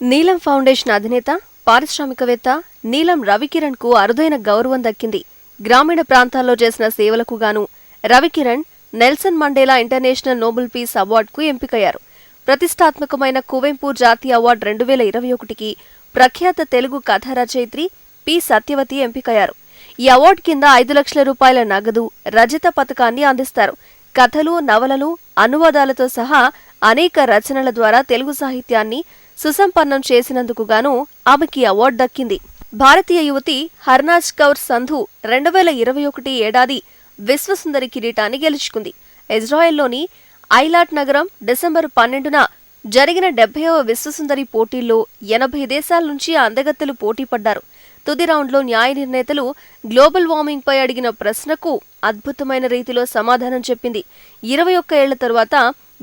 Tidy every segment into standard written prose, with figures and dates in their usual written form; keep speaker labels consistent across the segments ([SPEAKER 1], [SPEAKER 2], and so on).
[SPEAKER 1] నీలం ఫౌండేషన్ అధినేత, పారిశ్రామికవేత్త నీలం రవికిరణ్ కు అరుదైన గౌరవం దక్కింది. గ్రామీణ ప్రాంతాల్లో చేసిన సేవలకు గాను Ravikiran Nelson Mandela International Nobel Peace అవార్డుకు ఎంపికయ్యారు. ప్రతిష్టాత్మకమైన కువెంపు జాతీయ అవార్డు 2021కి ప్రఖ్యాత తెలుగు కథా రచయిత్రి పి. సత్యవతి ఎంపికయ్యారు. ఈ అవార్డు కింద 5 లక్షల రూపాయల నగదు, రజత పతకాన్ని అందిస్తారు. కథలు, నవలలు, అనువాదాలతో సహా అనేక రచనల ద్వారా తెలుగు సాహిత్యాన్ని సుసంపన్నం చేసినందుకు గాను ఆమెకి అవార్డు దక్కింది. భారతీయ యువతి హర్నాజ్ కౌర్ సంధు 2021 ఏడాది విశ్వసుందరి కిరీటాన్ని గెలుచుకుంది. ఇజ్రాయెల్లోని ఐలాట్ నగరం డిసెంబర్ 12న జరిగిన 70వ విశ్వసుందరి పోటీల్లో 80 దేశాల నుంచి అందగత్తెలు పోటీపడ్డారు. తుది రౌండ్లో న్యాయ నిర్ణేతలు గ్లోబల్ వార్మింగ్ పై అడిగిన ప్రశ్నకు అద్భుతమైన రీతిలో సమాధానం చెప్పింది. 21 ఏళ్ల తరువాత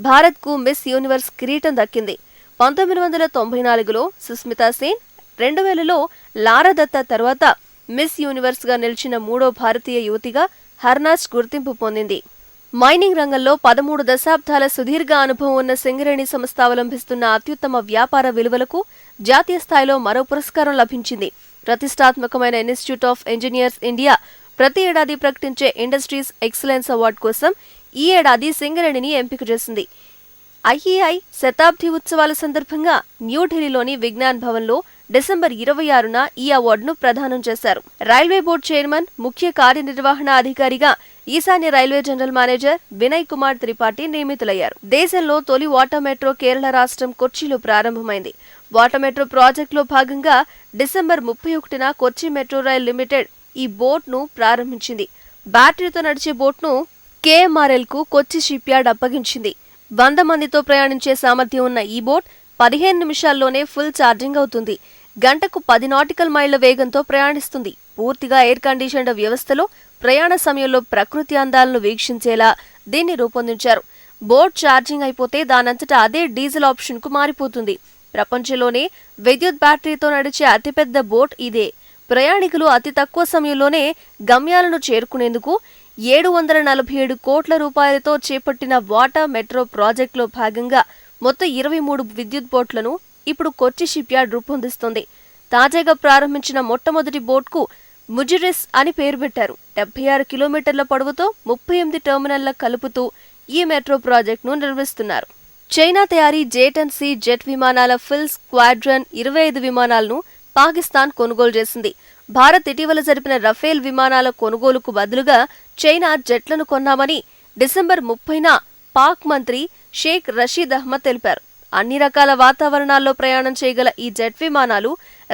[SPEAKER 1] భారత్కు మిస్ యూనివర్స్ కిరీటం దక్కింది. 1994లో సుస్మితా సేన్, 2000లో లారా దత్తా తర్వాత మిస్ యూనివర్స్ గా నిలిచిన 3వ భారతీయ యువతిగా హర్నాజ్ గుర్తింపు పొందింది. మైనింగ్ రంగంలో 13 దశాబ్దాల సుదీర్ఘ అనుభవం ఉన్న సింగరేణి సంస్థ అవలంబిస్తున్న అత్యుత్తమ వ్యాపార విలువలకు జాతీయ స్థాయిలో మరో పురస్కారం లభించింది. ప్రతిష్టాత్మకమైన ఇన్స్టిట్యూట్ ఆఫ్ ఇంజనీర్స్ ఇండియా ప్రతి ఏడాది ప్రకటించే ఇండస్ట్రీస్ ఎక్సలెన్స్ అవార్డు కోసం ఈ ఏడాది సింగరేణిని ఎంపిక చేసింది. ఐఈఐ శతాబ్ది ఉత్సవాల సందర్భంగా న్యూఢిల్లీలోని విజ్ఞాన్ భవన్లో డిసెంబర్ 26న ఈ అవార్డును ప్రదానం చేశారు. రైల్వే బోర్డు చైర్మన్, ముఖ్య కార్యనిర్వహణ అధికారిగా ఈశాన్య railway general manager Vinay Kumar Tripathi నియమితులయ్యారు. దేశంలో తొలి వాటర్ మెట్రో కేరళ రాష్ట్రం కొచ్చిలో ప్రారంభమైంది. వాటర్ మెట్రో ప్రాజెక్టులో భాగంగా డిసెంబర్ 31న కొచ్చి మెట్రో రైల్ లిమిటెడ్ ఈ బోట్ను ప్రారంభించింది. బ్యాటరీతో నడిచే బోట్ను కేఎంఆర్ఎల్ కు కొచ్చి షిప్ యార్డ్ అప్పగించింది. 100 మందితో ప్రయాణించే సామర్థ్యం ఉన్న ఈ బోట్ 15 నిమిషాల్లోనే ఫుల్ ఛార్జింగ్ అవుతుంది. గంటకు 10 నాటికల్ మైళ్ల వేగంతో ప్రయాణిస్తుంది. పూర్తిగా ఎయిర్ కండిషన్డ్ వ్యవస్థలో ప్రయాణ సమయంలో ప్రకృతి అందాలను వీక్షించేలా దీన్ని రూపొందించారు. బోట్ ఛార్జింగ్ అయిపోతే దానంతటా అదే డీజిల్ ఆప్షన్ కు మారిపోతుంది. ప్రపంచంలోనే విద్యుత్ బ్యాటరీతో నడిచే అతిపెద్ద బోట్ ఇదే. ప్రయాణికులు అతి తక్కువ సమయంలోనే గమ్యాలను చేరుకునేందుకు 747 కోట్ల రూపాయలతో చేపట్టిన వాటర్ మెట్రో ప్రాజెక్టులో భాగంగా మొత్తం 23 విద్యుత్ బోట్లను ఇప్పుడు కొచ్చి షిప్ యార్డ్ రూపొందిస్తోంది. తాజాగా ప్రారంభించిన మొట్టమొదటి బోట్కు ముజిరిస్ అని పేరు పెట్టారు. 76 కిలోమీటర్ల పొడవుతో 38 టెర్మినల్ల కలుపుతూ ఈ మెట్రో ప్రాజెక్టును నిర్మిస్తున్నారు. చైనా తయారీ J-10C జెట్ విమానాల ఫుల్ స్క్వాడ్రన్ 25 విమానాలను పాకిస్తాన్ కొనుగోలు చేసింది. భారత్ ఇటీవల జరిపిన రఫేల్ విమానాల కొనుగోలుకు బదులుగా చైనా జెట్లను కొన్నామని డిసెంబర్ 30న పాక్ మంత్రి షేక్ రషీద్ అహ్మద్ తెలిపారు. అన్ని రకాల వాతావరణాల్లో ప్రయాణం చేయగల ఈ జెట్ విమానాలు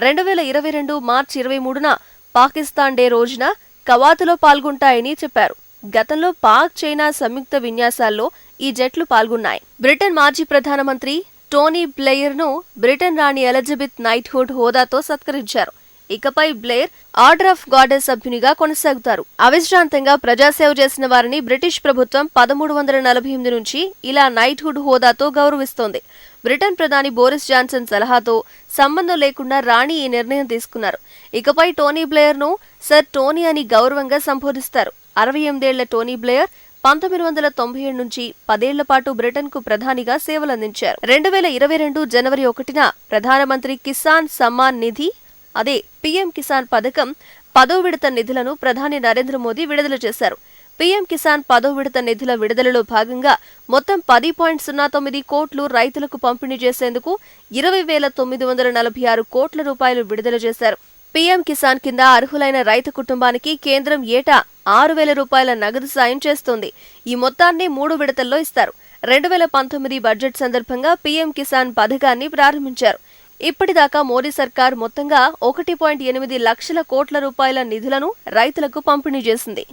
[SPEAKER 1] 2022 మార్చి 23న పాకిస్తాన్ డే రోజున కవాతులో పాల్గొంటాయని చెప్పారు. గతంలో పాక్ చైనా సంయుక్త విన్యాసాల్లో ఈ జెట్లు పాల్గొన్నాయి. బ్రిటన్ మాజీ ప్రధానమంత్రి టోనీ బ్లెయిర్ ను బ్రిటన్ రాణి ఎలిజబెత్ నైట్హుడ్ హోదాతో సత్కరించారు. ఇకపై బ్లెయిర్ ఆర్డర్ ఆఫ్ గాడెస్ సభ్యునిగా కొనసాగుతారు. అవిశ్రాంతంగా ప్రజాసేవ చేసిన వారిని బ్రిటిష్ ప్రభుత్వం 1348 నుంచి ఇలా నైట్హుడ్ హోదాతో గౌరవిస్తోంది. బ్రిటన్ ప్రధాని బోరిస్ జాన్సన్ సలహాతో సంబంధం లేకుండా రాణి ఈ నిర్ణయం తీసుకున్నారు. ఇకపై టోనీ బ్లెయిర్ ను సర్ టోనీ అని గౌరవంగా సంబోధిస్తారు. 68 ఏళ్ల టోనీ బ్లెయిర్ 1997 నుంచి 10 ఏళ్ల పాటు బ్రిటన్ కు ప్రధానిగా సేవలందించారు. 2022 జనవరి 1న ప్రధానమంత్రి కిసాన్ సమ్మాన్ నిధి, అదే పీఎం కిసాన్ పథకం 10వ విడత నిధులను ప్రధాని నరేంద్ర మోదీ విడుదల చేశారు. పీఎం కిసాన్ 10వ విడత నిధుల విడుదలలో భాగంగా మొత్తం 10.09 కోట్లు రైతులకు పంపిణీ చేసేందుకు 20,946 కోట్ల రూపాయలు విడుదల చేశారు. పీఎం కిసాన్ కింద అర్హులైన రైతు కుటుంబానికి కేంద్రం ఏటా 6,000 రూపాయల నగదు సాయం చేస్తోంది. ఈ మొత్తాన్ని 3 విడతల్లో ఇస్తారు. 2019 బడ్జెట్ సందర్భంగా పీఎం కిసాన్ పథకాన్ని ప్రారంభించారు. ఇప్పటిదాకా మోదీ సర్కార్ మొత్తంగా 1.8 లక్షల కోట్ల రూపాయల నిధులను రైతులకు పంపిణీ చేసింది.